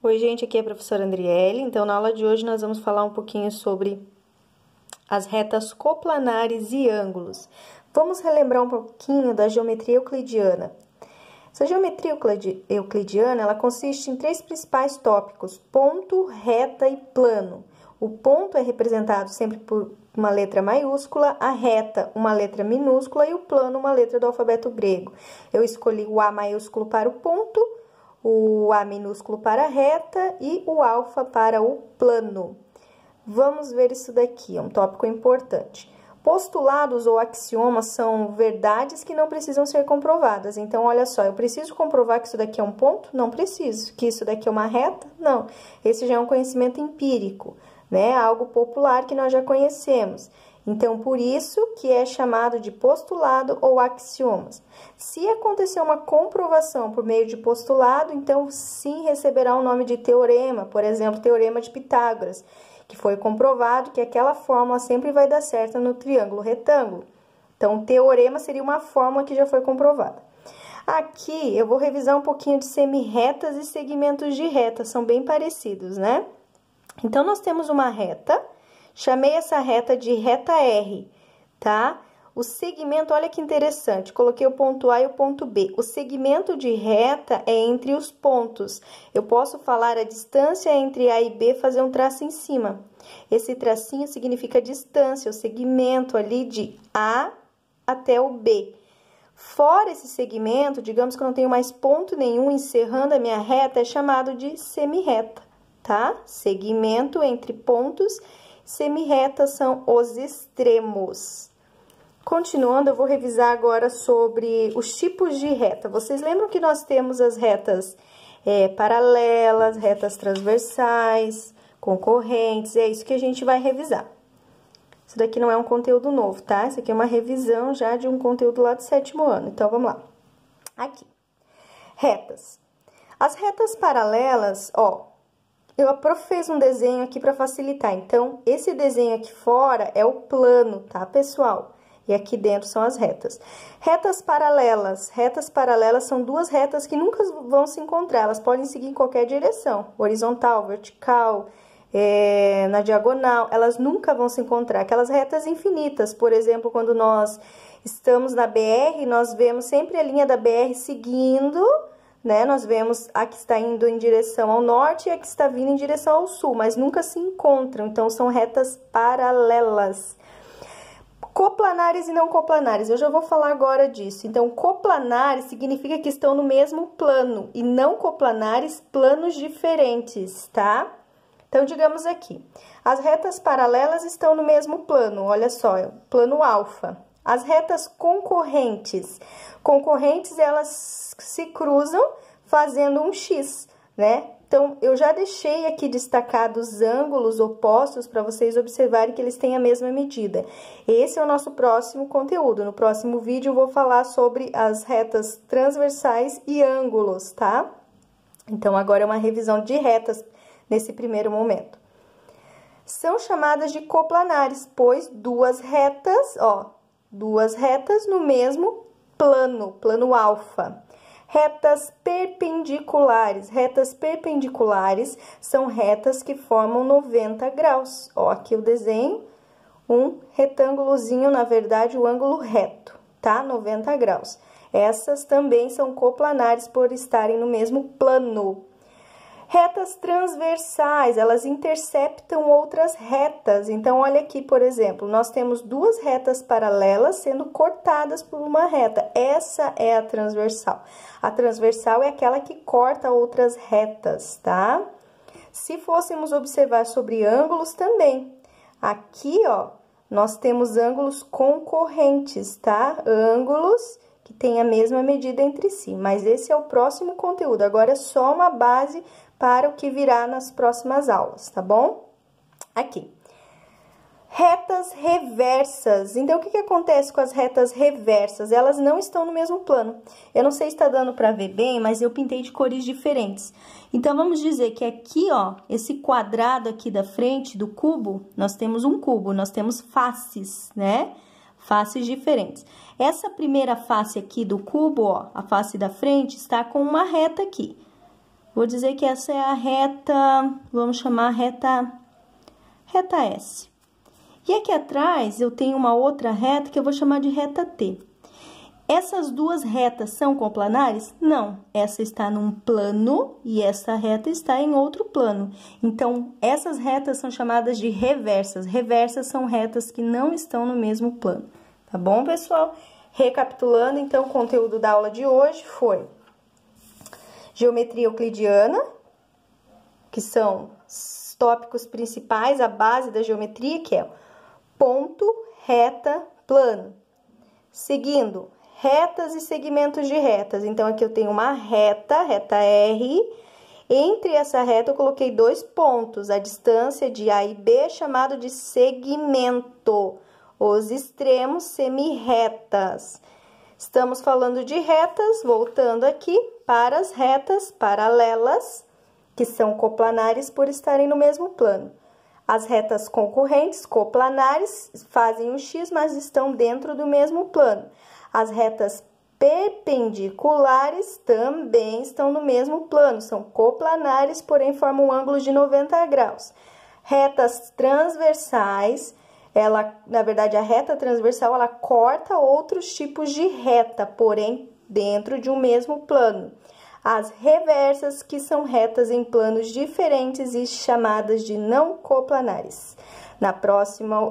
Oi, gente, aqui é a professora Andriele. Então, na aula de hoje, nós vamos falar um pouquinho sobre as retas coplanares e ângulos. Vamos relembrar um pouquinho da geometria euclidiana. Essa geometria euclidiana, ela consiste em três principais tópicos: ponto, reta e plano. O ponto é representado sempre por uma letra maiúscula, a reta uma letra minúscula e o plano uma letra do alfabeto grego. Eu escolhi o A maiúsculo para o ponto, o A minúsculo para a reta e o alfa para o plano. Vamos ver isso daqui, é um tópico importante. Postulados ou axiomas são verdades que não precisam ser comprovadas. Então, olha só, eu preciso comprovar que isso daqui é um ponto? Não preciso. Que isso daqui é uma reta? Não. Esse já é um conhecimento empírico, né? Algo popular que nós já conhecemos. Então, por isso que é chamado de postulado ou axiomas. Se acontecer uma comprovação por meio de postulado, então sim receberá o nome de teorema, por exemplo, teorema de Pitágoras, que foi comprovado que aquela fórmula sempre vai dar certo no triângulo retângulo. Então, teorema seria uma fórmula que já foi comprovada. Aqui eu vou revisar um pouquinho de semirretas e segmentos de reta, são bem parecidos, né? Então, nós temos uma reta. Chamei essa reta de reta R, tá? O segmento, olha que interessante, coloquei o ponto A e o ponto B. O segmento de reta é entre os pontos. Eu posso falar a distância entre A e B, fazer um traço em cima. Esse tracinho significa distância, o segmento ali de A até o B. Fora esse segmento, digamos que eu não tenho mais ponto nenhum encerrando a minha reta, é chamado de semirreta, tá? Segmento entre pontos. Semirretas são os extremos. Continuando, eu vou revisar agora sobre os tipos de reta. Vocês lembram que nós temos as retas paralelas, retas transversais, concorrentes, é isso que a gente vai revisar. Isso daqui não é um conteúdo novo, tá? Isso aqui é uma revisão já de um conteúdo lá do 7º ano. Então, vamos lá. Aqui. Retas. As retas paralelas, ó, a prof fez um desenho aqui para facilitar. Então, esse desenho aqui fora é o plano, tá, pessoal? E aqui dentro são as retas. Retas paralelas. Retas paralelas são duas retas que nunca vão se encontrar. Elas podem seguir em qualquer direção. Horizontal, vertical, na diagonal. Elas nunca vão se encontrar. Aquelas retas infinitas. Por exemplo, quando nós estamos na BR, nós vemos sempre a linha da BR seguindo, né? Nós vemos a que está indo em direção ao norte e a que está vindo em direção ao sul, mas nunca se encontram, então são retas paralelas. Coplanares e não coplanares, eu já vou falar agora disso. Então, coplanares significa que estão no mesmo plano e não coplanares, planos diferentes, tá? Então, digamos aqui, as retas paralelas estão no mesmo plano, olha só, é o plano alfa. As retas concorrentes. Concorrentes, elas se cruzam fazendo um X, né? Então, eu já deixei aqui destacados os ângulos opostos para vocês observarem que eles têm a mesma medida. Esse é o nosso próximo conteúdo. No próximo vídeo, eu vou falar sobre as retas transversais e ângulos, tá? Então, agora é uma revisão de retas nesse primeiro momento. São chamadas de coplanares, pois duas retas, ó, duas retas no mesmo plano, plano alfa. Retas perpendiculares. Retas perpendiculares são retas que formam 90 graus. Ó, aqui o desenho, um retângulozinho, na verdade, o ângulo reto, tá? 90 graus. Essas também são coplanares por estarem no mesmo plano. Retas transversais, elas interceptam outras retas. Então, olha aqui, por exemplo, nós temos duas retas paralelas sendo cortadas por uma reta. Essa é a transversal. A transversal é aquela que corta outras retas, tá? Se fôssemos observar sobre ângulos também, aqui, ó, nós temos ângulos concorrentes, tá? Ângulos que têm a mesma medida entre si, mas esse é o próximo conteúdo. Agora é só uma base para o que virá nas próximas aulas, tá bom? Aqui. Retas reversas. Então, o que acontece com as retas reversas? Elas não estão no mesmo plano. Eu não sei se está dando para ver bem, mas eu pintei de cores diferentes. Então, vamos dizer que aqui, ó, esse quadrado aqui da frente do cubo, nós temos um cubo, nós temos faces, né? Faces diferentes. Essa primeira face aqui do cubo, ó, a face da frente, está com uma reta aqui. Vou dizer que essa é a reta, vamos chamar reta S. E aqui atrás eu tenho uma outra reta que eu vou chamar de reta T. Essas duas retas são coplanares? Não, essa está num plano e essa reta está em outro plano. Então, essas retas são chamadas de reversas. Reversas são retas que não estão no mesmo plano. Tá bom, pessoal? Recapitulando, então, o conteúdo da aula de hoje foi geometria euclidiana, que são os tópicos principais, a base da geometria, que é ponto, reta, plano. Seguindo, retas e segmentos de retas. Então, aqui eu tenho uma reta, reta R. Entre essa reta, eu coloquei 2 pontos. A distância de A e B é chamado de segmento. Os extremos semirretas. Estamos falando de retas, voltando aqui para as retas paralelas, que são coplanares por estarem no mesmo plano. As retas concorrentes, coplanares, fazem um X, mas estão dentro do mesmo plano. As retas perpendiculares também estão no mesmo plano, são coplanares, porém formam um ângulo de 90 graus. Retas transversais, na verdade, a reta transversal, ela corta outros tipos de reta, porém, dentro de um mesmo plano. As reversas, que são retas em planos diferentes e chamadas de não coplanares.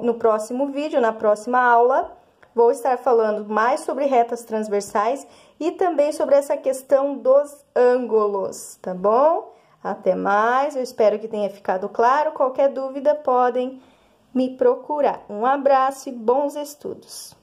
No próximo vídeo, na próxima aula, vou estar falando mais sobre retas transversais e também sobre essa questão dos ângulos, tá bom? Até mais, eu espero que tenha ficado claro. Qualquer dúvida, podem me procurar. Um abraço e bons estudos!